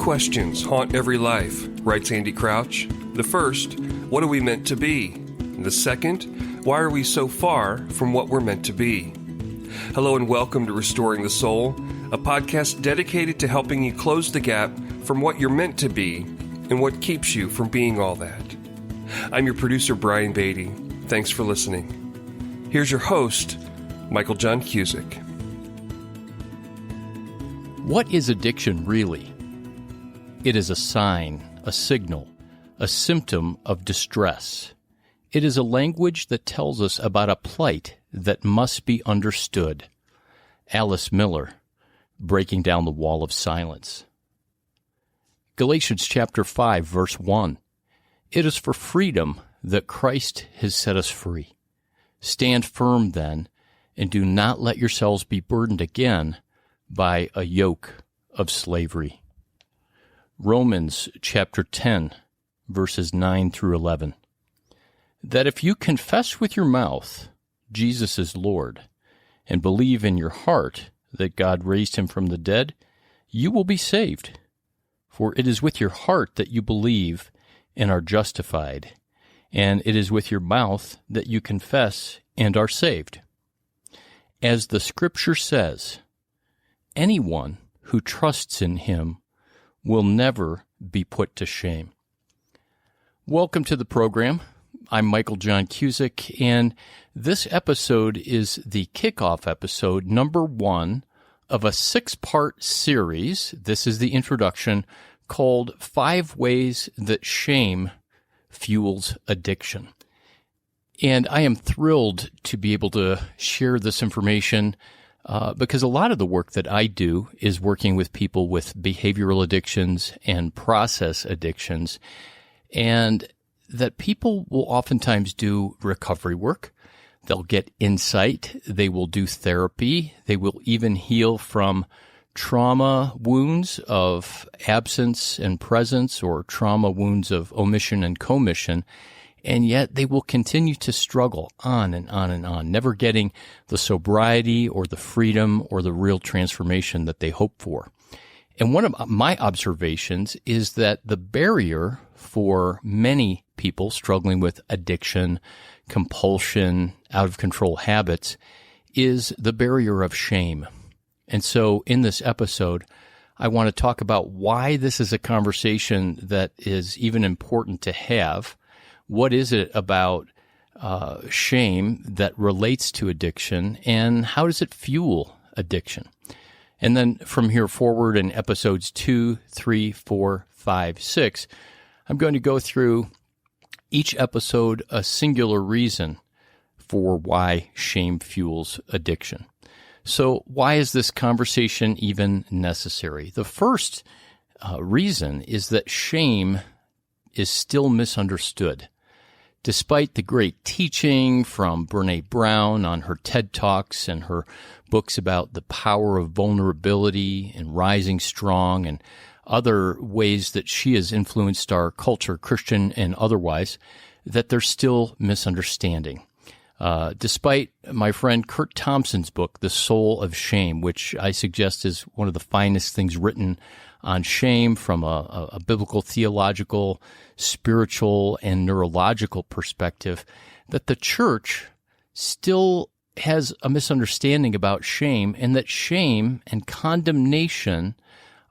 questions haunt every life, writes Andy Crouch. The first, what are we meant to be? The second, why are we so far from what we're meant to be? Hello and welcome to Restoring the Soul, a podcast dedicated to helping you close the gap from what you're meant to be and what keeps you from being all that. I'm your producer, Brian Beatty. Thanks for listening. Here's your host, Michael John Cusick. What is addiction really? It is a sign, a signal, a symptom of distress. It is a language that tells us about a plight that must be understood. Alice Miller, Breaking Down the Wall of Silence. Galatians chapter 5, verse 1. It is for freedom that Christ has set us free. Stand firm then, and do not let yourselves be burdened again by a yoke of slavery. Romans chapter 10, verses 9 through 11. That if you confess with your mouth Jesus is Lord, and believe in your heart that God raised him from the dead, you will be saved. For it is with your heart that you believe and are justified, and it is with your mouth that you confess and are saved. As the Scripture says, anyone who trusts in him will never be put to shame. Welcome to the program. I'm Michael John Cusick, and this episode is the kickoff episode, number 1 of a 6-part series. This is the introduction, called 5 Ways That Shame Fuels Addiction. And I am thrilled to be able to share this information because a lot of the work that I do is working with people with behavioral addictions and process addictions, and that people will oftentimes do recovery work. They'll get insight. They will do therapy. They will even heal from trauma wounds of absence and presence, or trauma wounds of omission and commission. And yet they will continue to struggle on and on and on, never getting the sobriety or the freedom or the real transformation that they hope for. And one of my observations is that the barrier for many people struggling with addiction, compulsion, out-of-control habits is the barrier of shame. And so in this episode, I want to talk about why this is a conversation that is even important to have. What is it about shame that relates to addiction, and how does it fuel addiction? And then from here forward in episodes 2, 3, 4, 5, 6, I'm going to go through each episode a singular reason for why shame fuels addiction. So why is this conversation even necessary? The first reason is that shame is still misunderstood. Despite the great teaching from Brené Brown on her TED Talks and her books about the power of vulnerability and rising strong and other ways that she has influenced our culture, Christian and otherwise, that there's still misunderstanding. Despite my friend Kurt Thompson's book, The Soul of Shame, which I suggest is one of the finest things written on shame from a biblical, theological, spiritual, and neurological perspective, that the church still has a misunderstanding about shame, and that shame and condemnation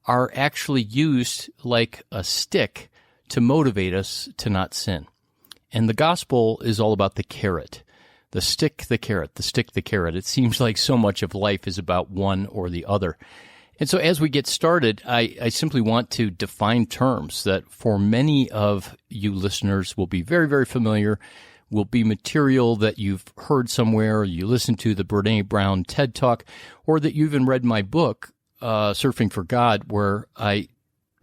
are actually used like a stick to motivate us to not sin. And the gospel is all about the carrot. The stick, the carrot, the stick, the carrot. It seems like so much of life is about one or the other. And so as we get started, I simply want to define terms that for many of you listeners will be very, very familiar, will be material that you've heard somewhere, or you listened to the Brené Brown TED Talk, or that you even read my book, Surfing for God, where I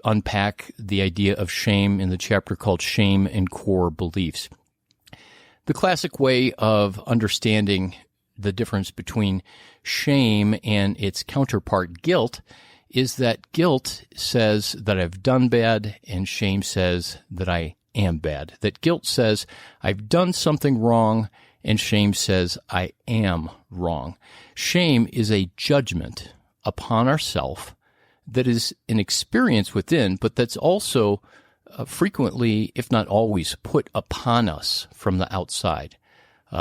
unpack the idea of shame in the chapter called Shame and Core Beliefs. The classic way of understanding the difference between shame and its counterpart, guilt, is that guilt says that I've done bad, and shame says that I am bad. That guilt says I've done something wrong, and shame says I am wrong. Shame is a judgment upon ourselves that is an experience within, but that's also frequently, if not always, put upon us from the outside.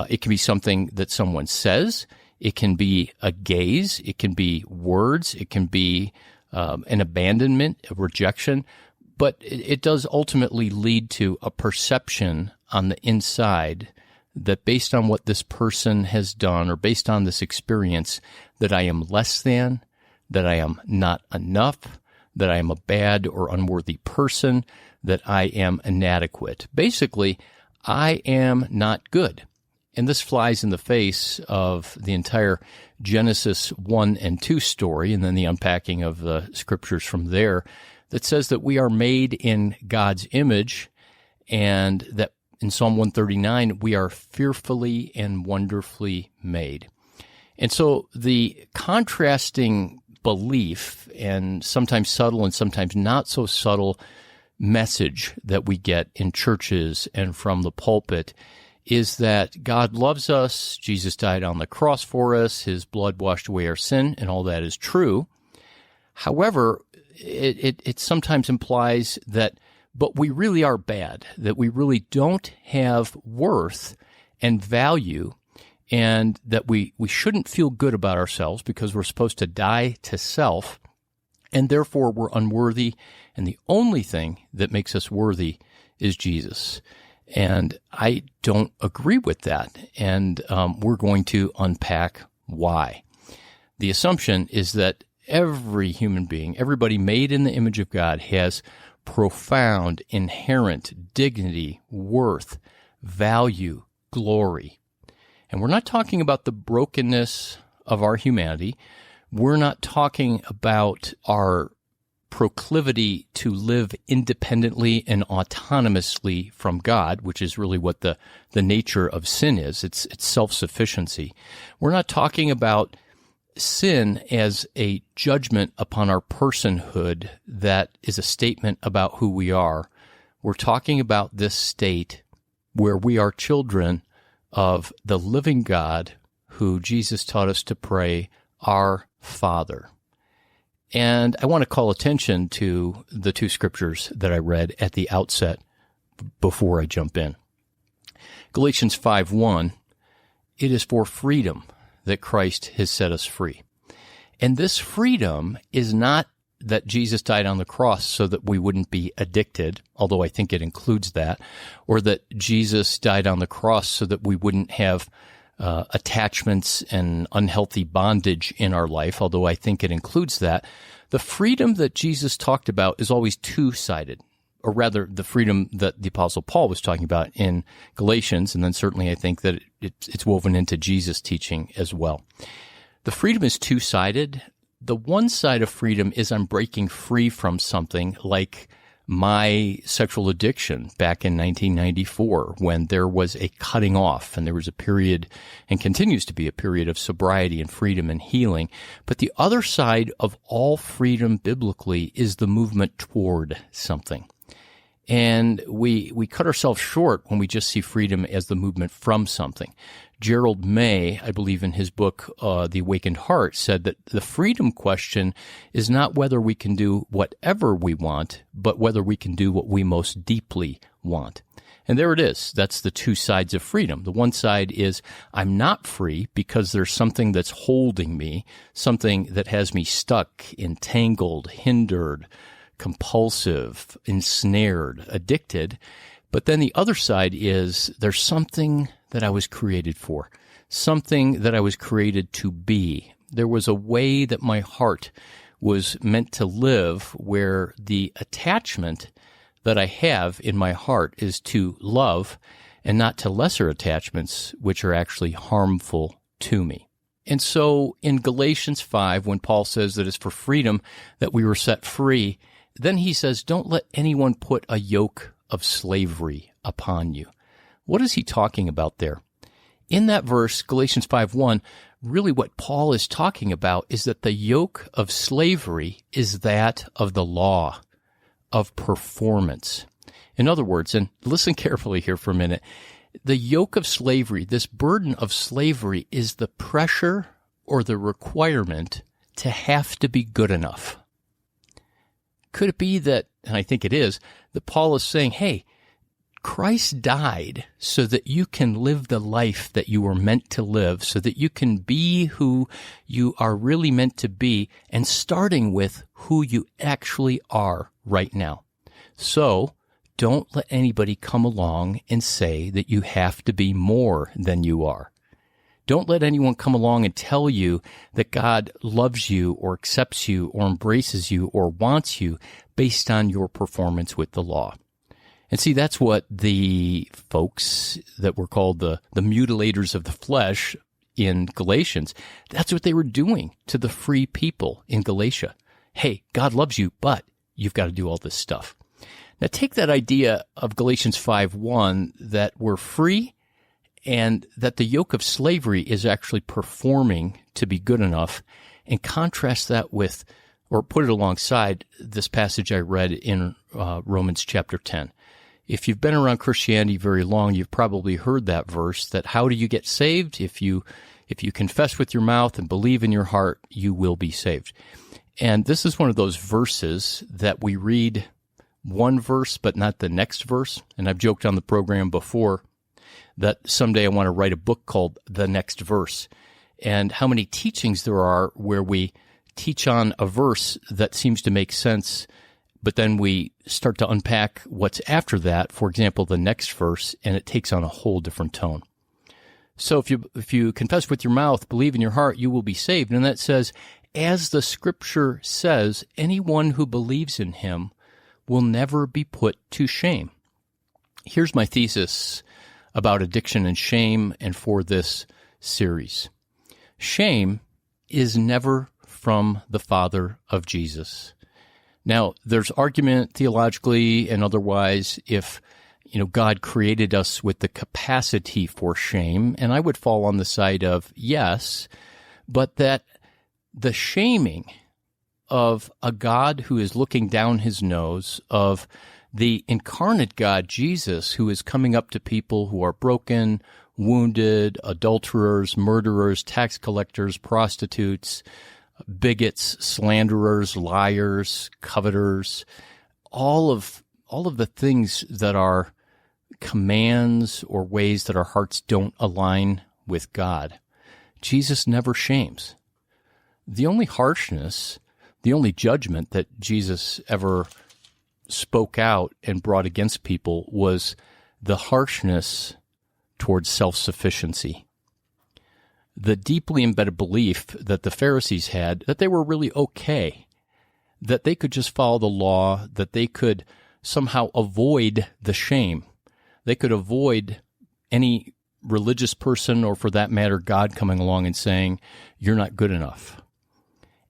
It can be something that someone says. It can be a gaze. It can be words. It can be an abandonment, a rejection. But it does ultimately lead to a perception on the inside that based on what this person has done or based on this experience, that I am less than, that I am not enough, that I am a bad or unworthy person, that I am inadequate. Basically, I am not good. And this flies in the face of the entire Genesis 1 and 2 story, and then the unpacking of the scriptures from there, that says that we are made in God's image, and that in Psalm 139, we are fearfully and wonderfully made. And so the contrasting belief, and sometimes subtle and sometimes not so subtle message that we get in churches and from the pulpit is that God loves us, Jesus died on the cross for us, His blood washed away our sin, and all that is true. However, it sometimes implies that, but we really are bad, that we really don't have worth and value, and that we shouldn't feel good about ourselves because we're supposed to die to self, and therefore we're unworthy, and the only thing that makes us worthy is Jesus. And I don't agree with that, and we're going to unpack why. The assumption is that every human being, everybody made in the image of God, has profound, inherent dignity, worth, value, glory. And we're not talking about the brokenness of our humanity. We're not talking about our proclivity to live independently and autonomously from God, which is really what the nature of sin is. It's self-sufficiency. We're not talking about sin as a judgment upon our personhood that is a statement about who we are. We're talking about this state where we are children of the living God who Jesus taught us to pray, our Father. And I want to call attention to the two scriptures that I read at the outset before I jump in. Galatians 5:1, it is for freedom that Christ has set us free. And this freedom is not that Jesus died on the cross so that we wouldn't be addicted, although I think it includes that, or that Jesus died on the cross so that we wouldn't have attachments and unhealthy bondage in our life, although I think it includes that. The freedom that Jesus talked about is always two-sided, or rather the freedom that the Apostle Paul was talking about in Galatians, and then certainly I think that it's woven into Jesus' teaching as well. The freedom is two-sided. The one side of freedom is I'm breaking free from something like my sexual addiction back in 1994 when there was a cutting off and there was a period and continues to be a period of sobriety and freedom and healing. But the other side of all freedom biblically is the movement toward something. And we cut ourselves short when we just see freedom as the movement from something. Gerald May, I believe in his book, The Awakened Heart, said that the freedom question is not whether we can do whatever we want, but whether we can do what we most deeply want. And there it is. That's the two sides of freedom. The one side is I'm not free because there's something that's holding me, something that has me stuck, entangled, hindered, compulsive, ensnared, addicted. But then the other side is there's something that I was created for, something that I was created to be. There was a way that my heart was meant to live where the attachment that I have in my heart is to love and not to lesser attachments, which are actually harmful to me. And so in Galatians 5, when Paul says that it's for freedom that we were set free, then he says, don't let anyone put a yoke of slavery upon you. What is he talking about there? In that verse, Galatians 5:1, really what Paul is talking about is that the yoke of slavery is that of the law, of performance. In other words, and listen carefully here for a minute, the yoke of slavery, this burden of slavery, is the pressure or the requirement to have to be good enough. Could it be that, and I think it is, that Paul is saying, hey, Christ died so that you can live the life that you were meant to live, so that you can be who you are really meant to be, and starting with who you actually are right now. So don't let anybody come along and say that you have to be more than you are. Don't let anyone come along and tell you that God loves you or accepts you or embraces you or wants you based on your performance with the law. And see, that's what the folks that were called the mutilators of the flesh in Galatians, that's what they were doing to the free people in Galatia. Hey, God loves you, but you've got to do all this stuff. Now take that idea of Galatians 5:1 that we're free and that the yoke of slavery is actually performing to be good enough, and contrast that with, or put it alongside, this passage I read in Romans chapter 10. If you've been around Christianity very long, you've probably heard that verse, that how do you get saved? If you confess with your mouth and believe in your heart, you will be saved. And this is one of those verses that we read one verse but not the next verse. And I've joked on the program before that someday I want to write a book called The Next Verse, and how many teachings there are where we teach on a verse that seems to make sense, but then we start to unpack what's after that, for example, the next verse, and it takes on a whole different tone. So if you confess with your mouth, believe in your heart, you will be saved. And that says, as the Scripture says, anyone who believes in him will never be put to shame. Here's my thesis about addiction and shame and for this series. Shame is never from the Father of Jesus. Now, there's argument theologically and otherwise if, God created us with the capacity for shame, and I would fall on the side of yes, but that the shaming of a God who is looking down his nose, of the incarnate God, Jesus, who is coming up to people who are broken, wounded, adulterers, murderers, tax collectors, prostitutes, bigots, slanderers, liars, coveters, all of the things that are commands or ways that our hearts don't align with God. Jesus never shames. The only harshness, the only judgment that Jesus ever spoke out and brought against people was the harshness towards self-sufficiency. The deeply embedded belief that the Pharisees had that they were really okay, that they could just follow the law, that they could somehow avoid the shame. They could avoid any religious person, or for that matter, God coming along and saying, you're not good enough.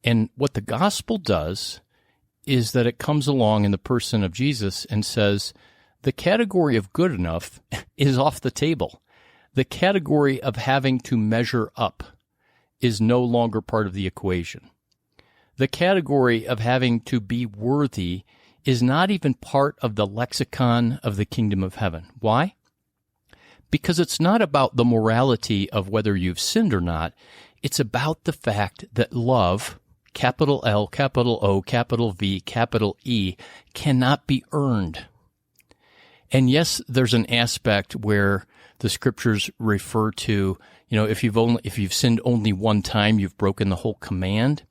And what the gospel does is that it comes along in the person of Jesus and says, the category of good enough is off the table. The category of having to measure up is no longer part of the equation. The category of having to be worthy is not even part of the lexicon of the kingdom of heaven. Why? Because it's not about the morality of whether you've sinned or not. It's about the fact that love, capital L, capital O, capital V, capital E, cannot be earned. And yes, there's an aspect where the Scriptures refer to, if you've sinned only one time, you've broken the whole command.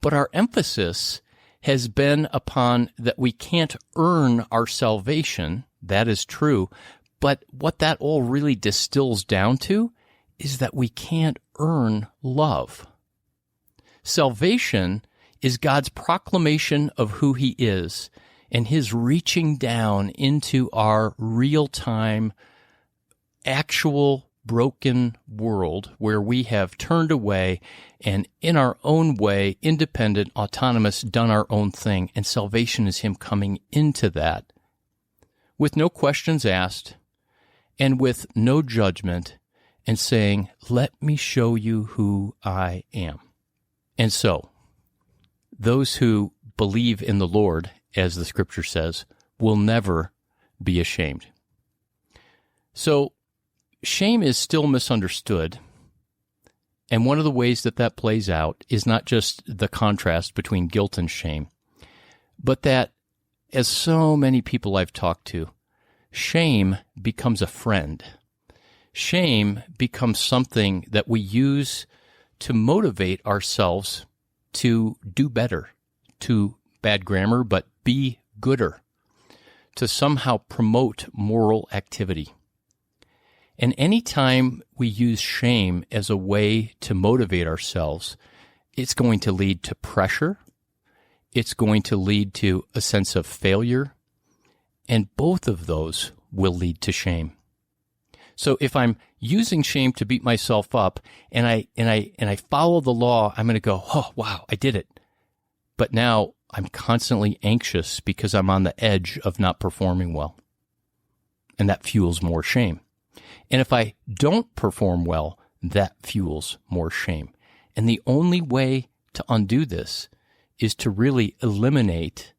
But our emphasis has been upon that we can't earn our salvation. That is true. But what that all really distills down to is that we can't earn love. Salvation is God's proclamation of who He is and His reaching down into our real-time, actual broken world where we have turned away and in our own way, independent, autonomous, done our own thing. And salvation is Him coming into that with no questions asked and with no judgment and saying, let me show you who I am. And so, those who believe in the Lord, as the Scripture says, will never be ashamed. So, shame is still misunderstood, and one of the ways that plays out is not just the contrast between guilt and shame, but that, as so many people I've talked to, shame becomes a friend. Shame becomes something that we use to motivate ourselves to do better, to bad grammar, but be gooder, to somehow promote moral activity. And any time we use shame as a way to motivate ourselves, it's going to lead to pressure. It's going to lead to a sense of failure. And both of those will lead to shame. So if I'm using shame to beat myself up and I follow the law, I'm going to go, oh, wow, I did it. But now I'm constantly anxious because I'm on the edge of not performing well. And that fuels more shame. And if I don't perform well, that fuels more shame. And the only way to undo this is to really eliminate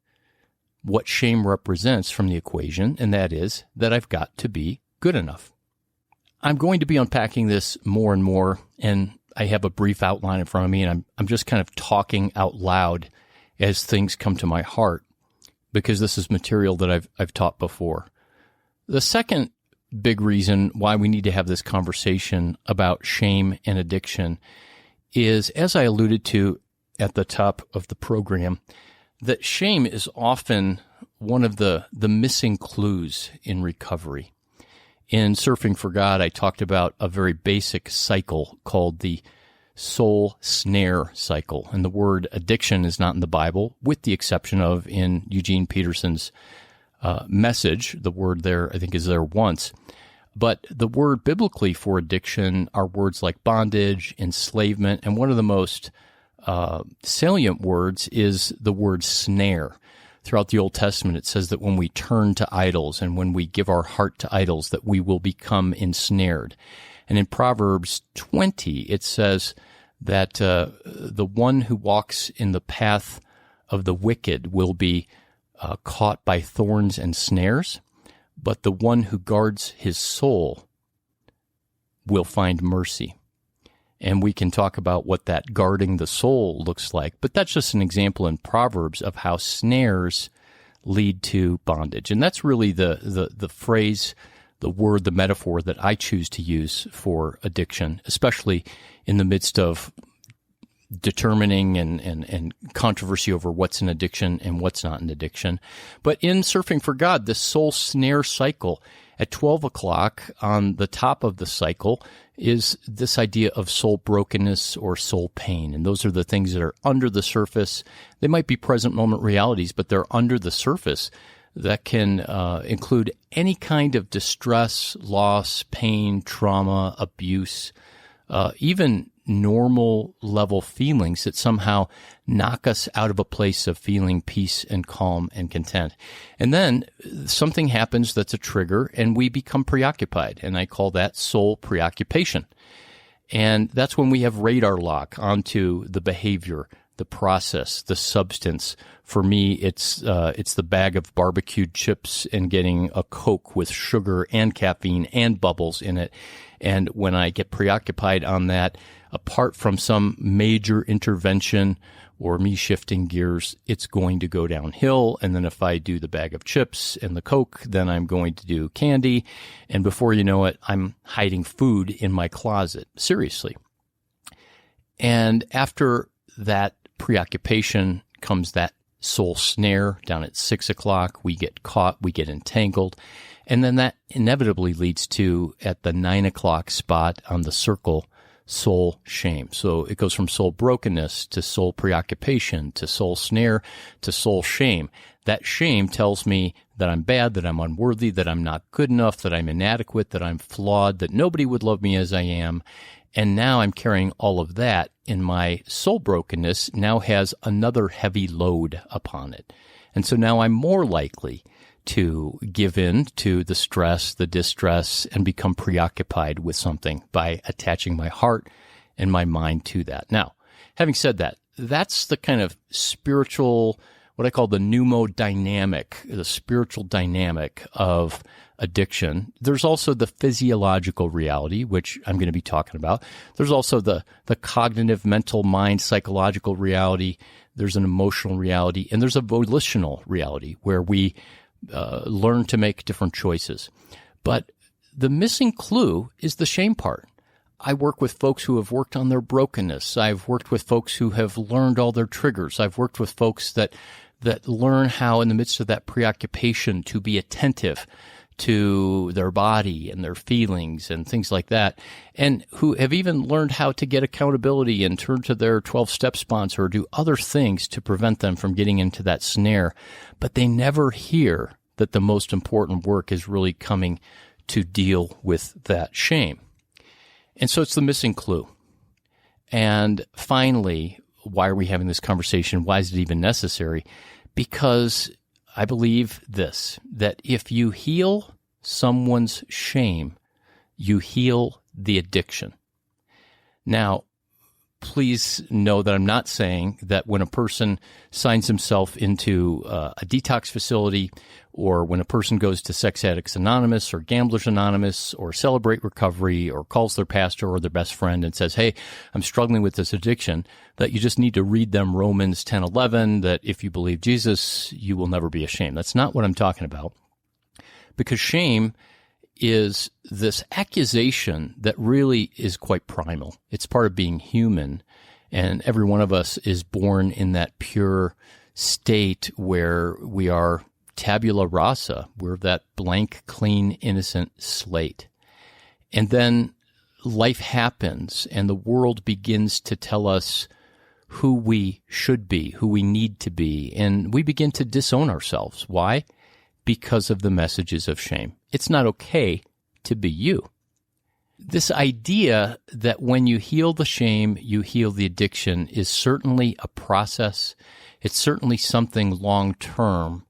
what shame represents from the equation, and that is that I've got to be good enough. I'm going to be unpacking this more and more, and I have a brief outline in front of me, and I'm just kind of talking out loud as things come to my heart, because this is material that I've taught before. The second big reason why we need to have this conversation about shame and addiction is, as I alluded to at the top of the program, that shame is often one of the missing clues in recovery. In Surfing for God, I talked about a very basic cycle called the soul snare cycle. And the word addiction is not in the Bible, with the exception of in Eugene Peterson's message. The word there, I think, is there once. But the word biblically for addiction are words like bondage, enslavement, and one of the most salient words is the word snare. Throughout the Old Testament, it says that when we turn to idols and when we give our heart to idols, that we will become ensnared. And in Proverbs 20, it says that the one who walks in the path of the wicked will be caught by thorns and snares, but the one who guards his soul will find mercy. And we can talk about what that guarding the soul looks like, but that's just an example in Proverbs of how snares lead to bondage. And that's really the phrase, the word, the metaphor that I choose to use for addiction, especially in the midst of determining and controversy over what's an addiction and what's not an addiction. But in Surfing for God, this soul snare cycle, at 12 o'clock on the top of the cycle is this idea of soul brokenness or soul pain. And those are the things that are under the surface. They might be present moment realities, but they're under the surface that can include any kind of distress, loss, pain, trauma, abuse, even normal level feelings that somehow knock us out of a place of feeling peace and calm and content. And then something happens that's a trigger and we become preoccupied. And I call that soul preoccupation. And that's when we have radar lock onto the behavior, the process, the substance. For me, it's the bag of barbecued chips and getting a Coke with sugar and caffeine and bubbles in it. And when I get preoccupied on that, apart from some major intervention or me shifting gears, it's going to go downhill. And then if I do the bag of chips and the Coke, then I'm going to do candy. And before you know it, I'm hiding food in my closet. Seriously. And after that preoccupation comes that soul snare down at 6 o'clock. We get caught, we get entangled. And then that inevitably leads to, at the 9 o'clock spot on the circle, soul shame. So it goes from soul brokenness to soul preoccupation to soul snare to soul shame. That shame tells me that I'm bad, that I'm unworthy, that I'm not good enough, that I'm inadequate, that I'm flawed, that nobody would love me as I am. And now I'm carrying all of that, and my soul brokenness now has another heavy load upon it. And so now I'm more likely to give in to the stress, the distress, and become preoccupied with something by attaching my heart and my mind to that. Now, having said that, that's the kind of spiritual, what I call the pneumodynamic, the spiritual dynamic of addiction. There's also the physiological reality, which I'm going to be talking about. There's also the cognitive, mental, mind, psychological reality there's an emotional reality, and there's a volitional reality where we learn to make different choices. But the missing clue is the shame part. I work with folks who have worked on their brokenness. I've worked with folks who have learned all their triggers. I've worked with folks that learn how, in the midst of that preoccupation, to be attentive to their body and their feelings and things like that, and who have even learned how to get accountability and turn to their 12-step sponsor or do other things to prevent them from getting into that snare. But they never hear that the most important work is really coming to deal with that shame. And so it's the missing clue. And finally, why are we having this conversation? Why is it even necessary? Because I believe this, that if you heal someone's shame, you heal the addiction. Now, please know that I'm not saying that when a person signs himself into a detox facility, or when a person goes to Sex Addicts Anonymous or Gamblers Anonymous or Celebrate Recovery or calls their pastor or their best friend and says, hey, I'm struggling with this addiction, that you just need to read them Romans 10:11, that if you believe Jesus, you will never be ashamed. That's not what I'm talking about. Because shame is this accusation that really is quite primal. It's part of being human, and every one of us is born in that pure state where we are tabula rasa. We're that blank, clean, innocent slate. And then life happens, and the world begins to tell us who we should be, who we need to be, and we begin to disown ourselves. Why? Because of the messages of shame. It's not okay to be you. This idea that when you heal the shame, you heal the addiction is certainly a process. It's certainly something long-term,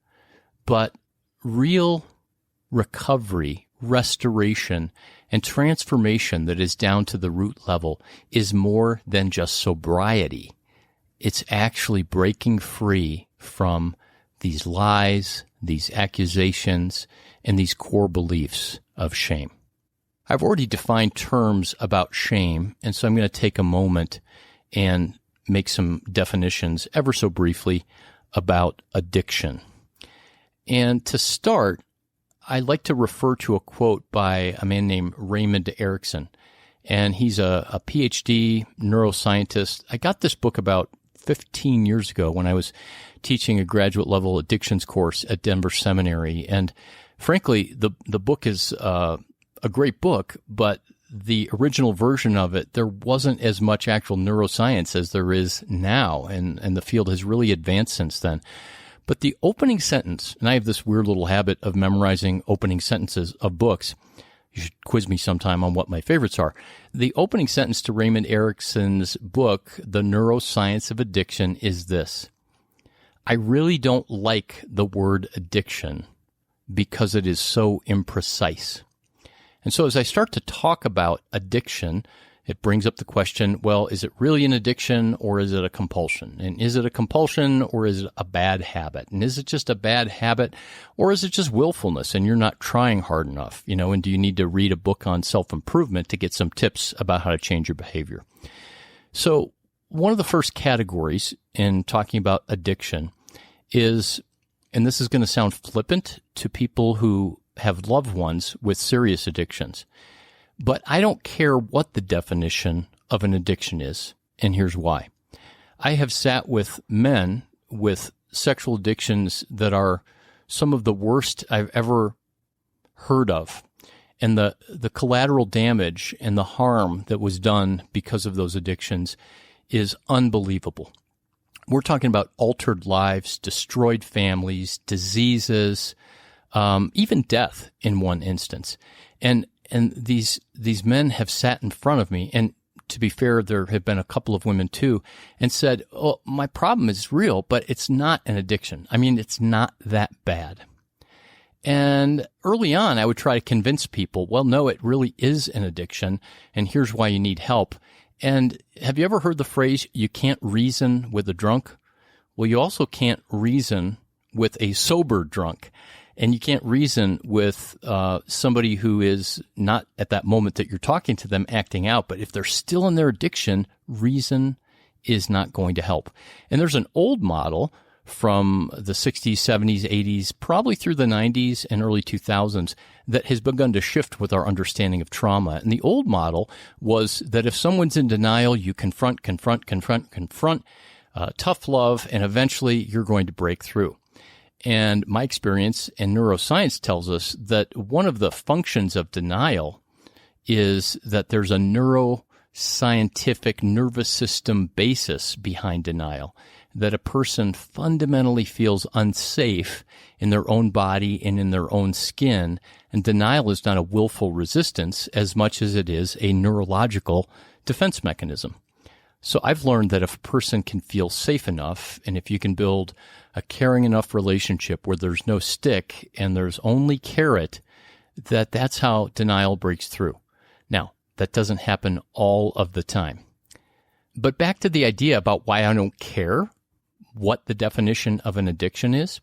but real recovery, restoration, and transformation that is down to the root level is more than just sobriety. It's actually breaking free from these lies, these accusations, and these core beliefs of shame. I've already defined terms about shame, and so I'm going to take a moment and make some definitions ever so briefly about addiction. And to start, I like to refer to a quote by a man named Raymond Erickson, and he's a PhD neuroscientist. I got this book about 15 years ago when I was teaching a graduate level addictions course at Denver Seminary. And frankly, the book is a great book, but the original version of it, there wasn't as much actual neuroscience as there is now, and the field has really advanced since then. But the opening sentence, and I have this weird little habit of memorizing opening sentences of books. You should quiz me sometime on what my favorites are. The opening sentence to Raymond Erickson's book, The Neuroscience of Addiction, is this: I really don't like the word addiction because it is so imprecise. And so as I start to talk about addiction, it brings up the question, well, is it really an addiction or is it a compulsion? And is it a compulsion or is it a bad habit? And is it just a bad habit or is it just willfulness and you're not trying hard enough? And do you need to read a book on self-improvement to get some tips about how to change your behavior? So one of the first categories in talking about addiction is, and this is going to sound flippant to people who have loved ones with serious addictions, but I don't care what the definition of an addiction is, and here's why. I have sat with men with sexual addictions that are some of the worst I've ever heard of, and the collateral damage and the harm that was done because of those addictions is unbelievable. We're talking about altered lives, destroyed families, diseases, even death in one instance. And these men have sat in front of me, and to be fair, there have been a couple of women too, and said, oh, my problem is real, but it's not an addiction. I mean, it's not that bad. And early on, I would try to convince people, well, no, it really is an addiction, and here's why you need help. And have you ever heard the phrase, you can't reason with a drunk? Well, you also can't reason with a sober drunk. And you can't reason with somebody who is not at that moment that you're talking to them acting out. But if they're still in their addiction, reason is not going to help. And there's an old model from the 60s, 70s, 80s, probably through the 90s and early 2000s that has begun to shift with our understanding of trauma. And the old model was that if someone's in denial, you confront, tough love, and eventually you're going to break through. And my experience in neuroscience tells us that one of the functions of denial is that there's a neuroscientific nervous system basis behind denial, that a person fundamentally feels unsafe in their own body and in their own skin. And denial is not a willful resistance as much as it is a neurological defense mechanism. So I've learned that if a person can feel safe enough, and if you can build a caring enough relationship where there's no stick and there's only carrot, that's how denial breaks through. Now, that doesn't happen all of the time. But back to the idea about why I don't care what the definition of an addiction is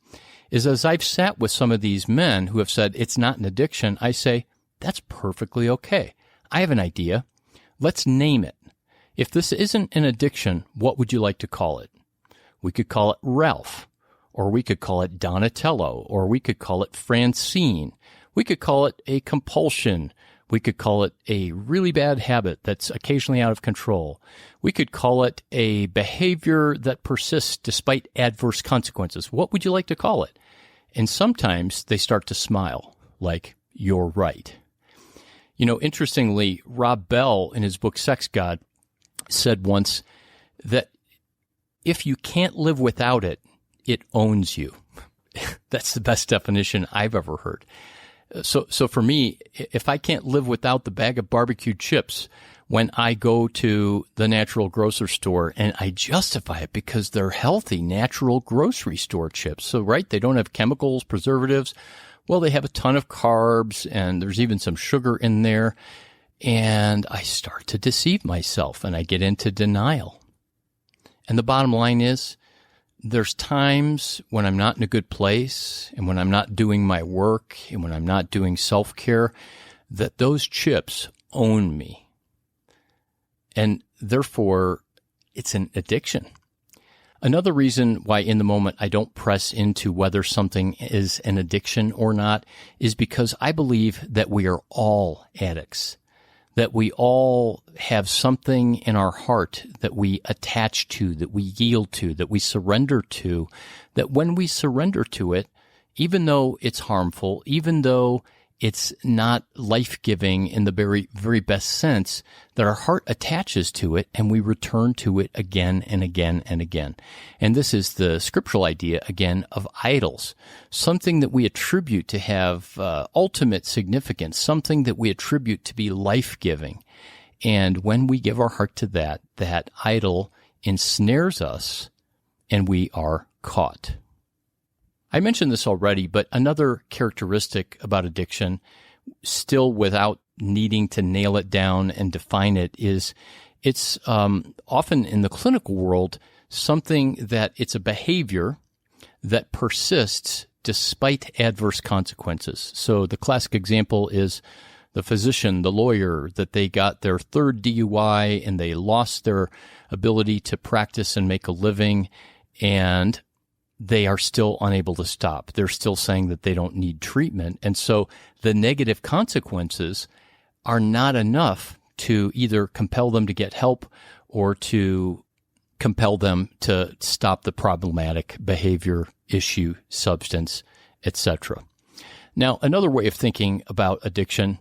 as I've sat with some of these men who have said it's not an addiction, I say, that's perfectly okay. I have an idea. Let's name it. If this isn't an addiction, what would you like to call it? We could call it Ralph, or we could call it Donatello, or we could call it Francine. We could call it a compulsion. We could call it a really bad habit that's occasionally out of control. We could call it a behavior that persists despite adverse consequences. What would you like to call it? And sometimes they start to smile, like, you're right. You know, interestingly, Rob Bell, in his book Sex God, said once that if you can't live without it, it owns you. That's the best definition I've ever heard. So for me, if I can't live without the bag of barbecue chips when I go to the natural grocery store, and I justify it because they're healthy, natural grocery store chips. So, right, they don't have chemicals, preservatives. Well, they have a ton of carbs, and there's even some sugar in there. And I start to deceive myself, and I get into denial. And the bottom line is, there's times when I'm not in a good place, and when I'm not doing my work, and when I'm not doing self-care, that those chips own me. And therefore, it's an addiction. Another reason why in the moment I don't press into whether something is an addiction or not is because I believe that we are all addicts, that we all have something in our heart that we attach to, that we yield to, that we surrender to, that when we surrender to it, even though it's harmful, even though it's not life-giving in the very, very best sense, that our heart attaches to it and we return to it again and again and again. And this is the scriptural idea, again, of idols, something that we attribute to have ultimate significance, something that we attribute to be life-giving. And when we give our heart to that, that idol ensnares us and we are caught. I mentioned this already, but another characteristic about addiction, still without needing to nail it down and define it, is it's often in the clinical world something that it's a behavior that persists despite adverse consequences. So the classic example is the physician, the lawyer, that they got their third DUI and they lost their ability to practice and make a living, and they are still unable to stop. They're still saying that they don't need treatment. And so the negative consequences are not enough to either compel them to get help or to compel them to stop the problematic behavior, issue, substance, etc. Now, another way of thinking about addiction,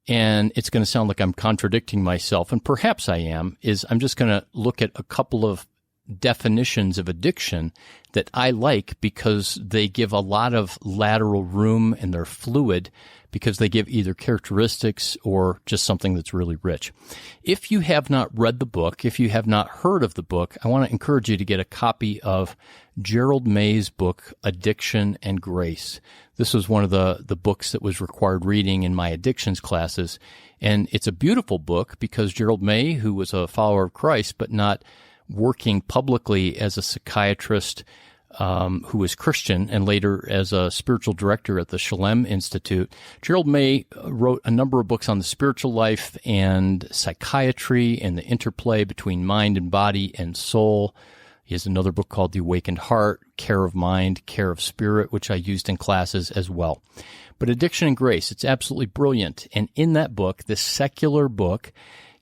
and it's going to sound like I'm contradicting myself, and perhaps I am, is I'm just going to look at a couple of definitions of addiction that I like because they give a lot of lateral room and they're fluid because they give either characteristics or just something that's really rich. If you have not read the book, if you have not heard of the book, I want to encourage you to get a copy of Gerald May's book, Addiction and Grace. This was one of the books that was required reading in my addictions classes. And it's a beautiful book because Gerald May, who was a follower of Christ, but not working publicly as a psychiatrist, who was Christian and later as a spiritual director at the Shalem Institute. Gerald May wrote a number of books on the spiritual life and psychiatry and the interplay between mind and body and soul. He has another book called The Awakened Heart, Care of Mind, Care of Spirit, which I used in classes as well. But Addiction and Grace, it's absolutely brilliant. And in that book, this secular book,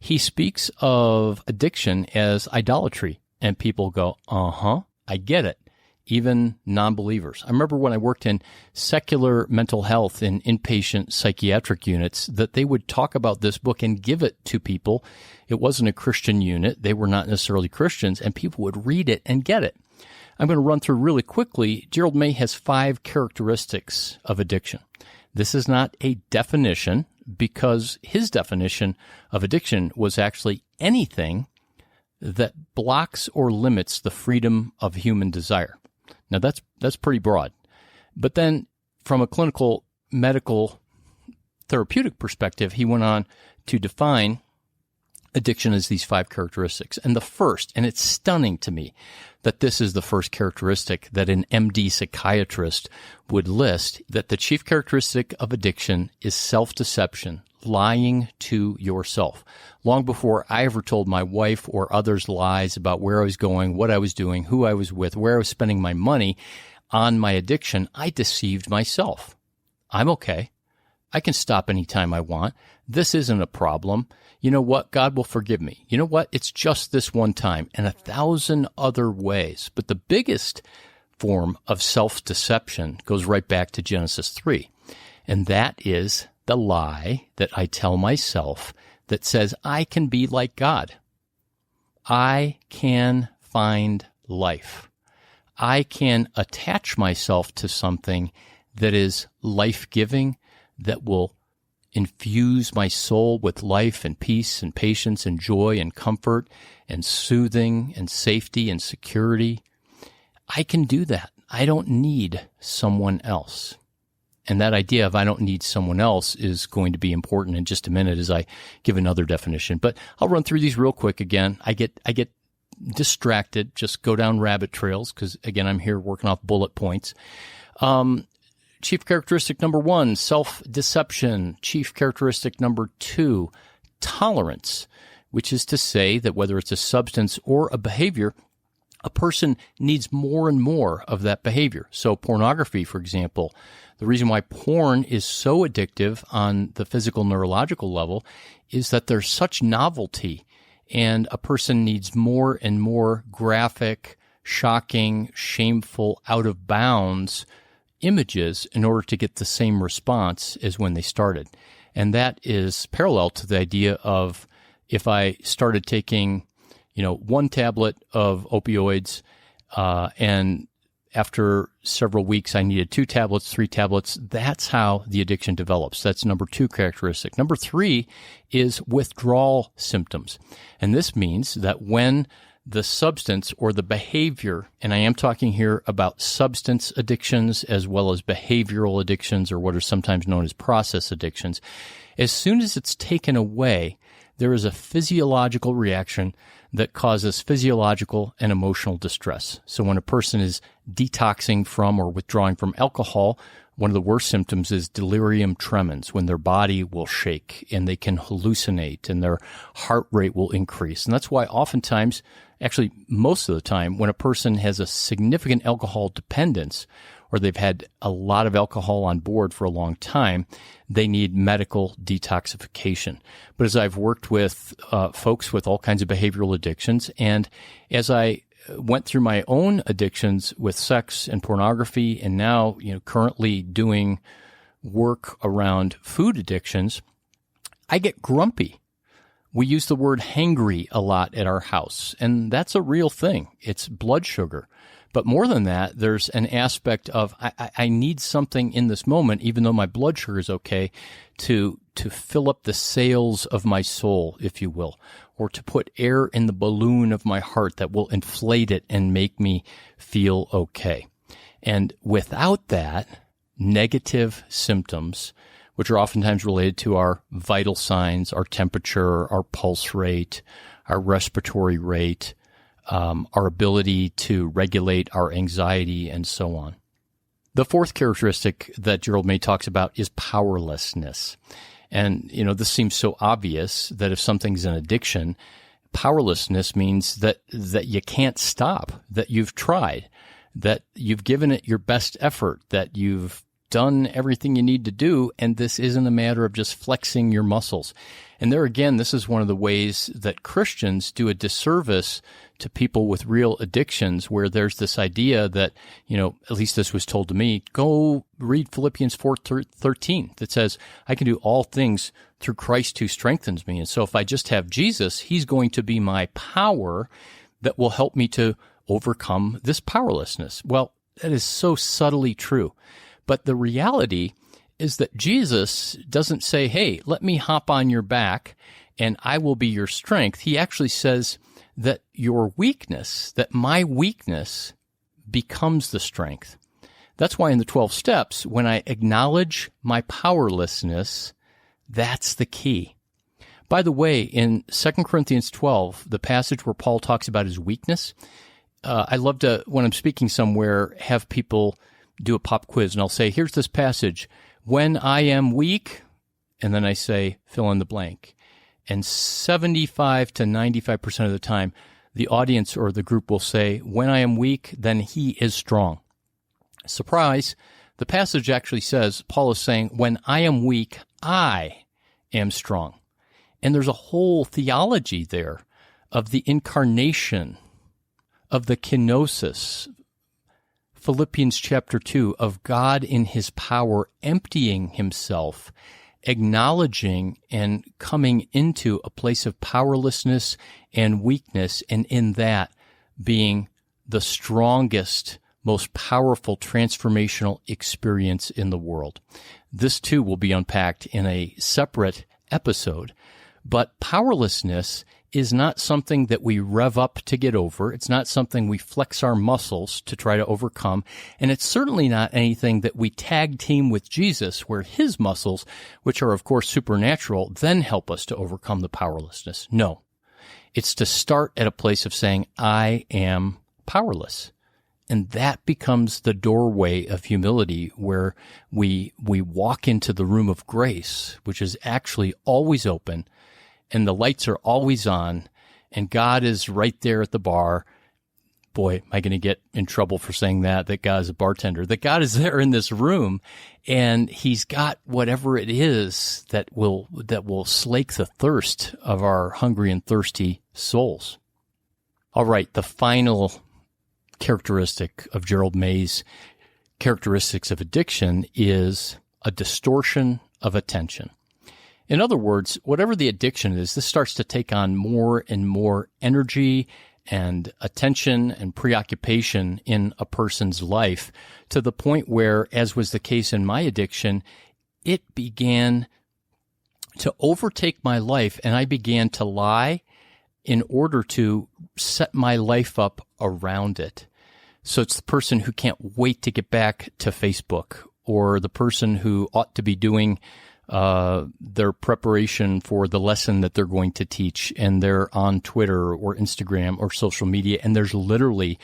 he speaks of addiction as idolatry. And people go, I get it. Even non-believers. I remember when I worked in secular mental health in inpatient psychiatric units that they would talk about this book and give it to people. It wasn't a Christian unit. They were not necessarily Christians, and people would read it and get it. I'm going to run through really quickly. Gerald May has 5 characteristics of addiction. This is not a definition because his definition of addiction was actually anything that blocks or limits the freedom of human desire. Now, that's pretty broad. But then from a clinical, medical, therapeutic perspective, he went on to define addiction as these 5 characteristics. And the first, and it's stunning to me that this is the first characteristic that an MD psychiatrist would list, that the chief characteristic of addiction is self-deception, lying to yourself. Long before I ever told my wife or others lies about where I was going, what I was doing, who I was with, where I was spending my money on my addiction, I deceived myself. I'm okay. I can stop anytime I want. This isn't a problem. You know what? God will forgive me. You know what? It's just this one time and 1,000 other ways. But the biggest form of self-deception goes right back to Genesis 3. And that is the lie that I tell myself that says I can be like God. I can find life. I can attach myself to something that is life-giving, that will infuse my soul with life and peace and patience and joy and comfort and soothing and safety and security. I can do that. I don't need someone else. And that idea of I don't need someone else is going to be important in just a minute as I give another definition. But I'll run through these real quick again. I get distracted, just go down rabbit trails because, again, I'm here working off bullet points. Chief characteristic number 1, self-deception. Chief characteristic number 2, tolerance, which is to say that whether it's a substance or a behavior, a person needs more and more of that behavior. So pornography, for example, the reason why porn is so addictive on the physical neurological level is that there's such novelty, and a person needs more and more graphic, shocking, shameful, out of bounds images in order to get the same response as when they started. And that is parallel to the idea of if I started taking, 1 tablet of opioids, and after several weeks I needed 2 tablets, 3 tablets, that's how the addiction develops. That's number 2 characteristic. Number 3 is withdrawal symptoms. And this means that when the substance or the behavior, and I am talking here about substance addictions as well as behavioral addictions, or what are sometimes known as process addictions, as soon as it's taken away, there is a physiological reaction that causes physiological and emotional distress. So when a person is detoxing from or withdrawing from alcohol, one of the worst symptoms is delirium tremens, when their body will shake and they can hallucinate and their heart rate will increase. And that's why oftentimes, actually most of the time, when a person has a significant alcohol dependence or they've had a lot of alcohol on board for a long time, they need medical detoxification. But as I've worked with folks with all kinds of behavioral addictions, and as I went through my own addictions with sex and pornography, and now, currently doing work around food addictions, I get grumpy. We use the word hangry a lot at our house, and that's a real thing. It's blood sugar. But more than that, there's an aspect of I need something in this moment, even though my blood sugar is okay, to fill up the sails of my soul, if you will, or to put air in the balloon of my heart that will inflate it and make me feel okay. And without that, negative symptoms, which are oftentimes related to our vital signs, our temperature, our pulse rate, our respiratory rate, our ability to regulate our anxiety, and so on. The fourth characteristic that Gerald May talks about is powerlessness. And, this seems so obvious that if something's an addiction, powerlessness means that you can't stop, that you've tried, that you've given it your best effort, that you've done everything you need to do, and this isn't a matter of just flexing your muscles. And there again, this is one of the ways that Christians do a disservice to people with real addictions, where there's this idea that, at least this was told to me, go read Philippians 4:13 that says, I can do all things through Christ who strengthens me. And so if I just have Jesus, he's going to be my power that will help me to overcome this powerlessness. Well, that is so subtly true. But the reality is that Jesus doesn't say, hey, let me hop on your back and I will be your strength. He actually says that your weakness, that my weakness becomes the strength. That's why in the 12 steps, when I acknowledge my powerlessness, that's the key. By the way, in 2 Corinthians 12, the passage where Paul talks about his weakness, I love to, when I'm speaking somewhere, have people do a pop quiz, and I'll say, here's this passage, when I am weak, and then I say, fill in the blank. And 75 to 95% of the time, the audience or the group will say, when I am weak, then he is strong. Surprise, the passage actually says, Paul is saying, when I am weak, I am strong. And there's a whole theology there of the incarnation, of the kenosis, Philippians chapter 2, of God in his power emptying himself, acknowledging and coming into a place of powerlessness and weakness, and in that being the strongest, most powerful transformational experience in the world. This too will be unpacked in a separate episode, but powerlessness is not something that we rev up to get over. It's not something we flex our muscles to try to overcome. And it's certainly not anything that we tag team with Jesus, where his muscles, which are of course supernatural, then help us to overcome the powerlessness. No, it's to start at a place of saying, I am powerless. And that becomes the doorway of humility, where we walk into the room of grace, which is actually always open, and the lights are always on, and God is right there at the bar. Boy, am I going to get in trouble for saying that God is a bartender. That God is there in this room, and he's got whatever it is that will slake the thirst of our hungry and thirsty souls. All right, the final characteristic of Gerald May's characteristics of addiction is a distortion of attention. In other words, whatever the addiction is, this starts to take on more and more energy and attention and preoccupation in a person's life, to the point where, as was the case in my addiction, it began to overtake my life, and I began to lie in order to set my life up around it. So it's the person who can't wait to get back to Facebook, or the person who ought to be doing their preparation for the lesson that they're going to teach, and they're on Twitter or Instagram or social media, and there's literally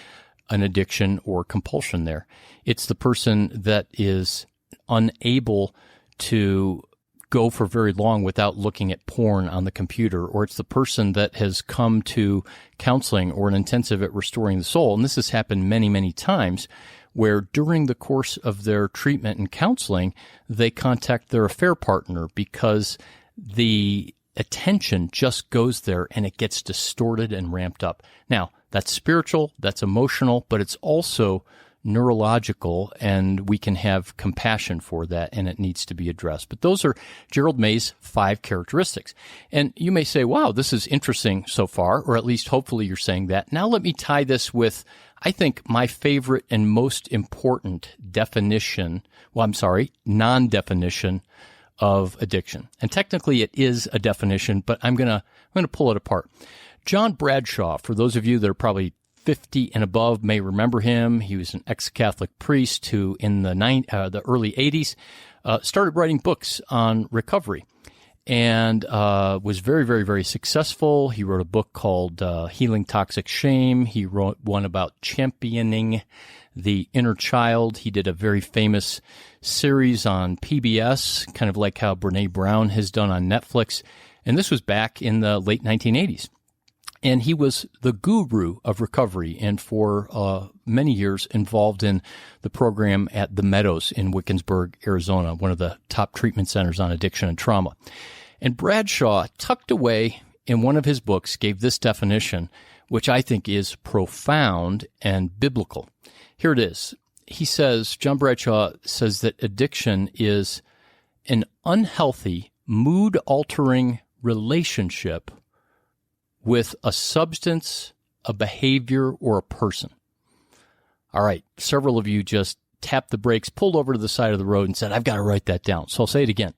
an addiction or compulsion there. It's the person that is unable to go for very long without looking at porn on the computer, or it's the person that has come to counseling or an intensive at Restoring the Soul, and this has happened many, many times, where during the course of their treatment and counseling, they contact their affair partner because the attention just goes there and it gets distorted and ramped up. Now, that's spiritual, that's emotional, but it's also neurological, and we can have compassion for that, and it needs to be addressed. But those are Gerald May's 5 characteristics. And you may say, wow, this is interesting so far, or at least hopefully you're saying that. Now let me tie this with, I think, my favorite and most important non-definition of addiction. And technically it is a definition, but I'm going to pull it apart. John Bradshaw, for those of you that are probably 50 and above, may remember him. He was an ex-Catholic priest who, in the early 80s, started writing books on recovery. and was very, very, very successful. He wrote a book called Healing Toxic Shame. He wrote one about championing the inner child. He did a very famous series on PBS, kind of like how Brene Brown has done on Netflix. And this was back in the late 1980s. And he was the guru of recovery, and for many years involved in the program at the Meadows in Wickensburg, Arizona, one of the top treatment centers on addiction and trauma. And Bradshaw, tucked away in one of his books, gave this definition, which I think is profound and biblical. Here it is. He says, John Bradshaw says that addiction is an unhealthy, mood-altering relationship with a substance, a behavior, or a person. All right, several of you just tapped the brakes, pulled over to the side of the road, and said, I've got to write that down. So I'll say it again.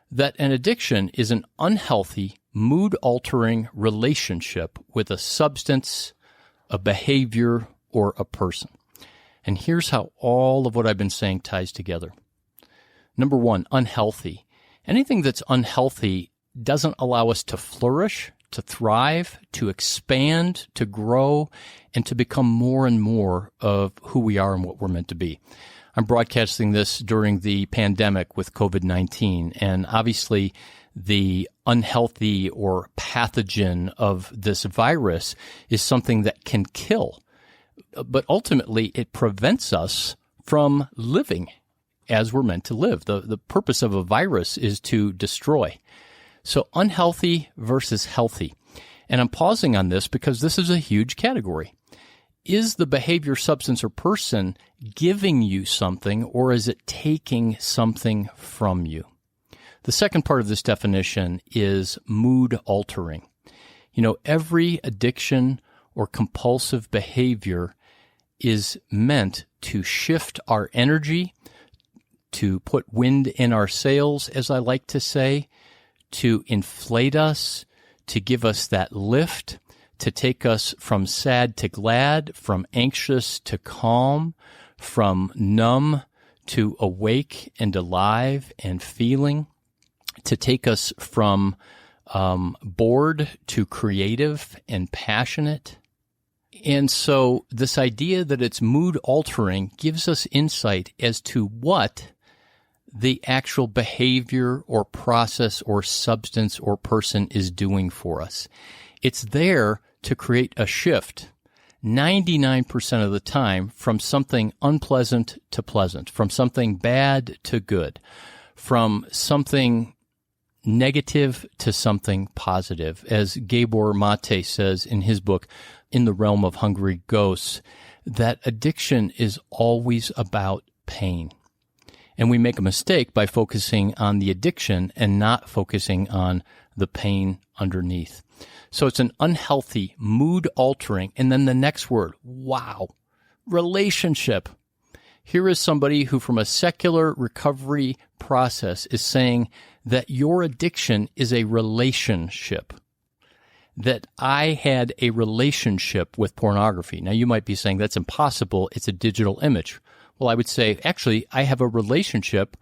That an addiction is an unhealthy, mood-altering relationship with a substance, a behavior, or a person. And here's how all of what I've been saying ties together. Number one, unhealthy. Anything that's unhealthy doesn't allow us to flourish, to thrive, to expand, to grow, and to become more and more of who we are and what we're meant to be. I'm broadcasting this during the pandemic with COVID-19, and obviously the unhealthy or pathogen of this virus is something that can kill. But ultimately, it prevents us from living as we're meant to live. The purpose of a virus is to destroy. So unhealthy versus healthy. And I'm pausing on this because this is a huge category. Is the behavior, substance, or person giving you something, or is it taking something from you? The second part of this definition is mood altering. You know, every addiction or compulsive behavior is meant to shift our energy, to put wind in our sails, as I like to say, to inflate us, to give us that lift, to take us from sad to glad, from anxious to calm, from numb to awake and alive and feeling, to take us from bored to creative and passionate. And so this idea that it's mood altering gives us insight as to what the actual behavior or process or substance or person is doing for us. It's there to create a shift 99% of the time from something unpleasant to pleasant, from something bad to good, from something negative to something positive. As Gabor Mate says in his book, In the Realm of Hungry Ghosts, that addiction is always about pain. And we make a mistake by focusing on the addiction and not focusing on the pain underneath. So it's an unhealthy, mood-altering, and then the next word, wow, relationship. Here is somebody who from a secular recovery process is saying that your addiction is a relationship, that I had a relationship with pornography. Now, you might be saying that's impossible. It's a digital image. Well, I would say, actually, I have a relationship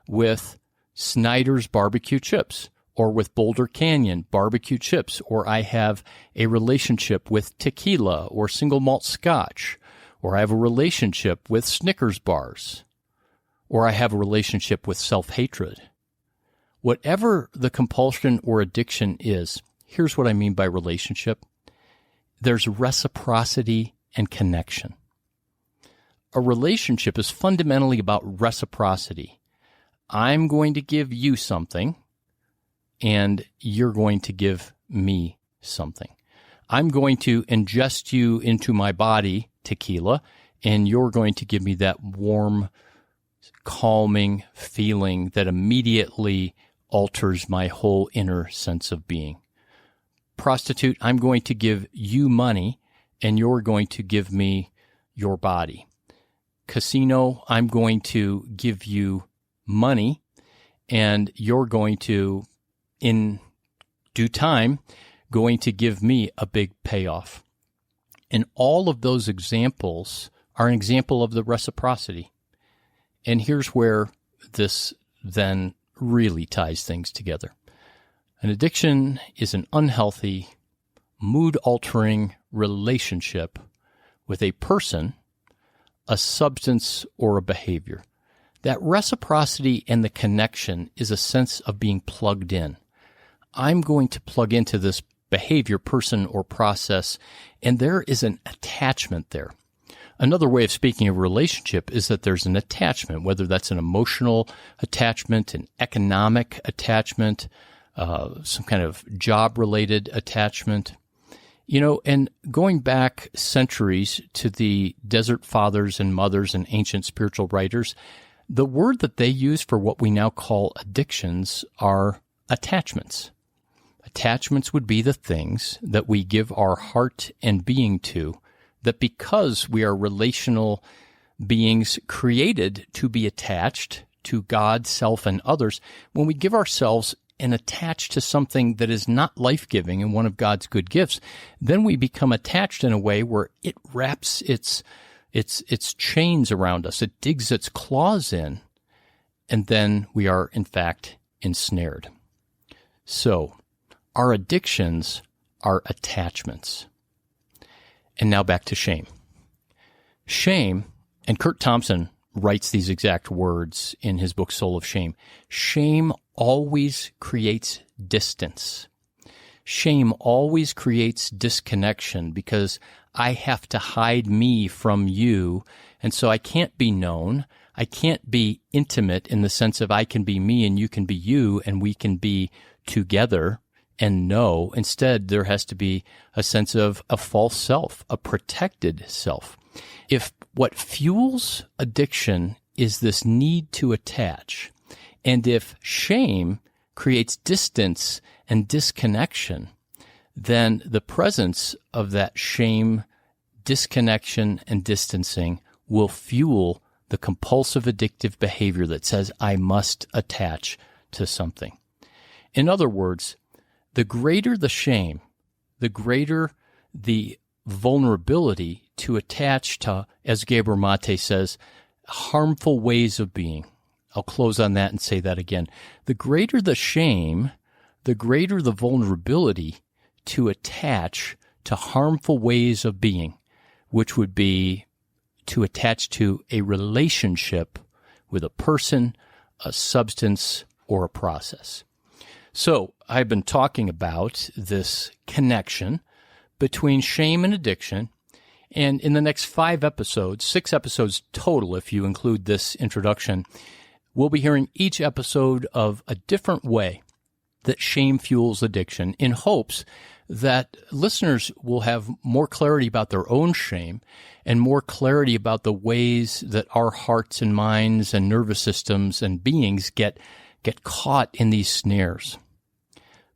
with Snyder's barbecue chips, or with Boulder Canyon barbecue chips, or I have a relationship with tequila or single malt scotch, or I have a relationship with Snickers bars, or I have a relationship with self-hatred. Whatever the compulsion or addiction is, here's what I mean by relationship. There's reciprocity and connection. A relationship is fundamentally about reciprocity. I'm going to give you something, and you're going to give me something. I'm going to ingest you into my body, tequila, and you're going to give me that warm, calming feeling that immediately alters my whole inner sense of being. Prostitute, I'm going to give you money, and you're going to give me your body. Casino, I'm going to give you money, and you're going to, in due time, going to give me a big payoff. And all of those examples are an example of the reciprocity. And here's where this then really ties things together. An addiction is an unhealthy, mood-altering relationship with a person, a substance, or a behavior. That reciprocity and the connection is a sense of being plugged in. I'm going to plug into this behavior, person, or process, and there is an attachment there. Another way of speaking of relationship is that there's an attachment, whether that's an emotional attachment, an economic attachment, some kind of job-related attachment. And going back centuries to the desert fathers and mothers and ancient spiritual writers, the word that they use for what we now call addictions are attachments. Attachments would be the things that we give our heart and being to, that because we are relational beings created to be attached to God, self, and others, when we give ourselves and attach to something that is not life-giving and one of God's good gifts, then we become attached in a way where it wraps its chains around us. It digs its claws in, and then we are, in fact, ensnared. So, our addictions are attachments. And now back to shame. Shame, and Kurt Thompson writes these exact words in his book, Soul of Shame. Shame always creates distance. Shame always creates disconnection because I have to hide me from you, and so I can't be known. I can't be intimate in the sense of I can be me and you can be you and we can be together and know. Instead, there has to be a sense of a false self, a protected self. If what fuels addiction is this need to attach, and if shame creates distance and disconnection, then the presence of that shame, disconnection, and distancing will fuel the compulsive addictive behavior that says, I must attach to something. In other words, the greater the shame, the greater the vulnerability to attach to, as Gabor Mate says, harmful ways of being. I'll close on that and say that again. The greater the shame, the greater the vulnerability to attach to harmful ways of being, which would be to attach to a relationship with a person, a substance, or a process. So I've been talking about this connection between shame and addiction, and in the next 5 episodes, 6 episodes total if you include this introduction, we'll be hearing each episode of a different way that shame fuels addiction in hopes that listeners will have more clarity about their own shame and more clarity about the ways that our hearts and minds and nervous systems and beings get caught in these snares.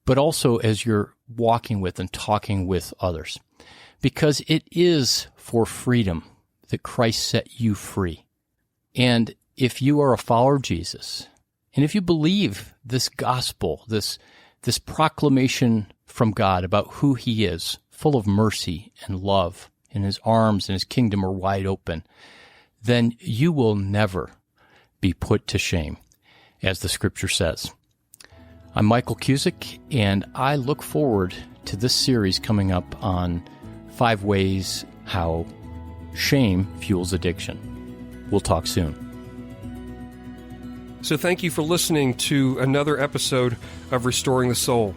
But also as you're walking with and talking with others. Because it is for freedom that Christ set you free. And if you are a follower of Jesus, and if you believe this gospel, this proclamation from God about who He is, full of mercy and love, and His arms and His kingdom are wide open, then you will never be put to shame, as the Scripture says. I'm Michael Cusick, and I look forward to this series coming up on 5 ways how shame fuels addiction. We'll talk soon. So thank you for listening to another episode of Restoring the Soul.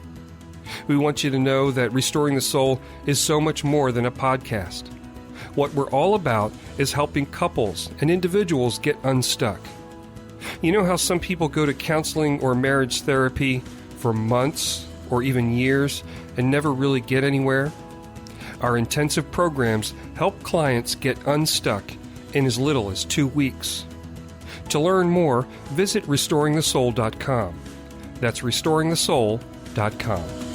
We want you to know that Restoring the Soul is so much more than a podcast. What we're all about is helping couples and individuals get unstuck. You know how some people go to counseling or marriage therapy for months or even years and never really get anywhere? Our intensive programs help clients get unstuck in as little as 2 weeks. To learn more, visit restoringthesoul.com. That's restoringthesoul.com.